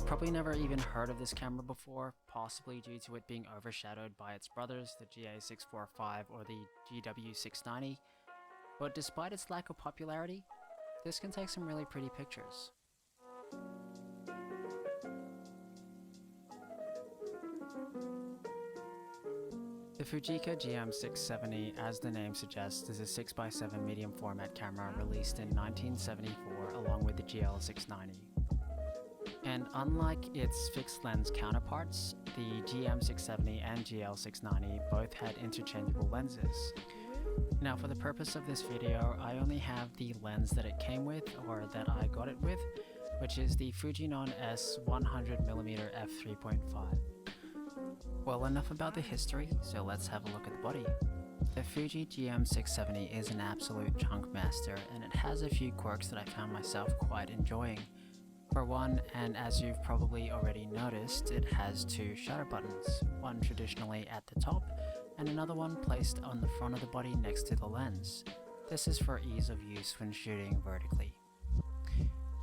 You've probably never even heard of this camera before, possibly due to it being overshadowed by its brothers, the GA645 or the GW690, but despite its lack of popularity, this can take some really pretty pictures. The Fujica GM670, as the name suggests, is a 6x7 medium format camera released in 1974 along with the GL690. And unlike its fixed lens counterparts, the GM670 and GL690 both had interchangeable lenses. Now for the purpose of this video, I only have the lens that it came with, or that I got it with, which is the Fujinon S 100mm f3.5. Well, enough about the history, so let's have a look at the body. The Fuji GM670 is an absolute chunk master, and it has a few quirks that I found myself quite enjoying. For one, and as you've probably already noticed, it has two shutter buttons, one traditionally at the top, and another one placed on the front of the body next to the lens. This is for ease of use when shooting vertically.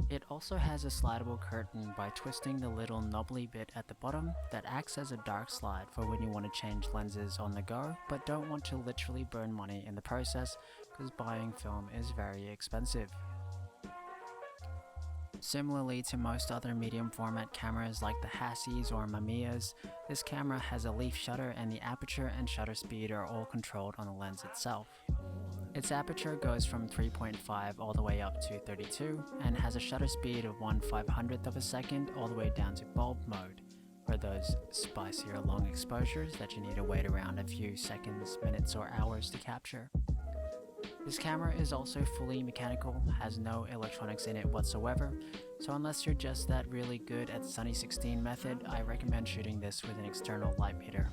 It also has a slidable curtain by twisting the little knobbly bit at the bottom that acts as a dark slide for when you want to change lenses on the go, but don't want to literally burn money in the process, because buying film is very expensive. Similarly to most other medium format cameras like the Hassies or Mamiyas, this camera has a leaf shutter, and the aperture and shutter speed are all controlled on the lens itself. Its aperture goes from 3.5 all the way up to 32 and has a shutter speed of 1/500th of a second all the way down to bulb mode, for those spicier long exposures that you need to wait around a few seconds, minutes or hours to capture. This camera is also fully mechanical, has no electronics in it whatsoever, so unless you're just that really good at Sunny 16 method, I recommend shooting this with an external light meter.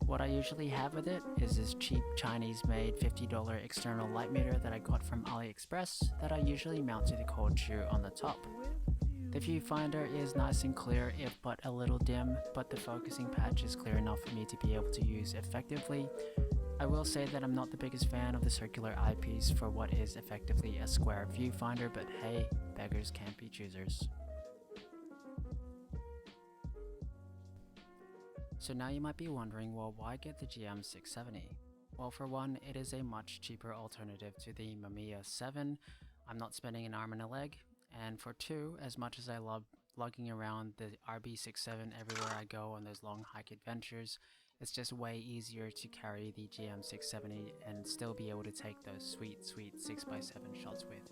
What I usually have with it is this cheap Chinese made $50 external light meter that I got from AliExpress that I usually mount to the cold shoe on the top. The viewfinder is nice and clear, if but a little dim, but the focusing patch is clear enough for me to be able to use effectively. I will say that I'm not the biggest fan of the circular eyepiece for what is effectively a square viewfinder, but hey, beggars can't be choosers. So now you might be wondering, well, why get the GM670? Well, for one, it is a much cheaper alternative to the Mamiya 7. I'm not spending an arm and a leg. And for two, as much as I love lugging around the RB67 everywhere I go on those long hike adventures, it's just way easier to carry the GM670 and still be able to take those sweet 6x7 shots with.